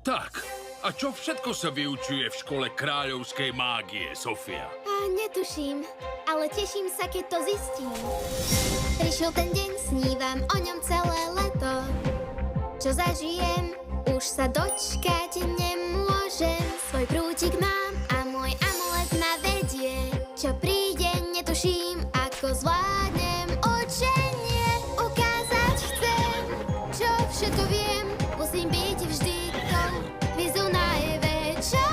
Tak, a čo všetko sa vyučuje v škole kráľovskej mágie, Sofia? Netuším, ale teším sa, keď to zistím. Prišiel ten deň, snívam o ňom celé leto. Čo zažijem, už sa dočkať nemôžem. Svoj prútik mám a môj amulet ma vedie. Čo príde, netuším, ako zvládnem učenie. Ukázať chcem, čo všetko viem. Musím byť vždy tou hviezdou najväčšou.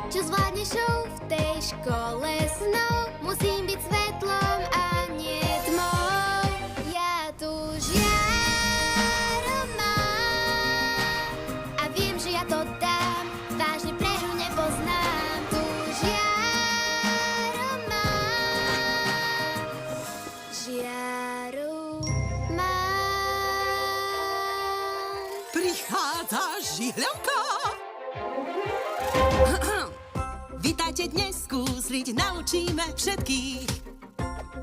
Čo zvládne show v tej škole snov. Musím byť svetlom a nie tmou. Ja tu žiaru mám a viem, že ja to dám. Vážne prehru nepoznám. Tu žiaru mám. Žiaru mám. Prichádza žihľavka. Vítajte dnes, skúsliť naučíme všetkých.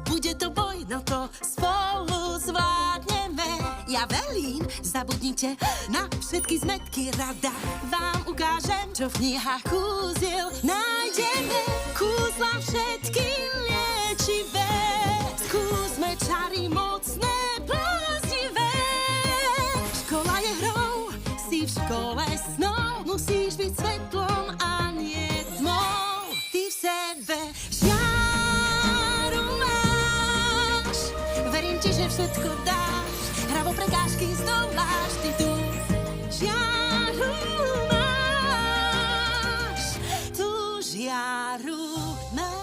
Bude to boj, no to spolu zvládneme. Ja velím, zabudnite na všetky zmetky. Rada vám ukážem, čo v knihách kúziel nájdeme. Kúzla všetky liečivé. Skúsme čary mocné, plazdivé. Škola je hrou, si v škole snov. Musíš byť svetlom a nie tmou. Ty v sebe žiaru máš. Verím ti, že všetko dáš. Hravo prekážky zdoláš. Ty tu žiaru máš. Tu žiaru máš.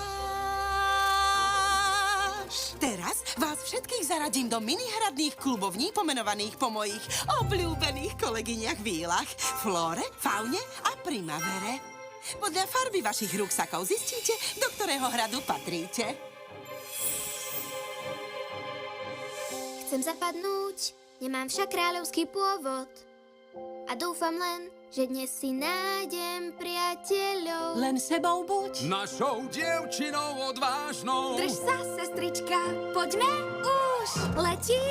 Teraz vás všetkých zaradím do minihradných klubovní pomenovaných po mojich obľúbených kolegyniach Vílach, Flóre, Faune a Primavere. Podľa farby vašich ruksakov zistíte, do ktorého hradu patríte. Chcem zapadnúť, nemám však kráľovský pôvod. A dúfam len, že dnes si nájdem priateľov. Len sebou buď. Našou dievčinou odvážnou. Drž sa, sestrička, poďme už. Letí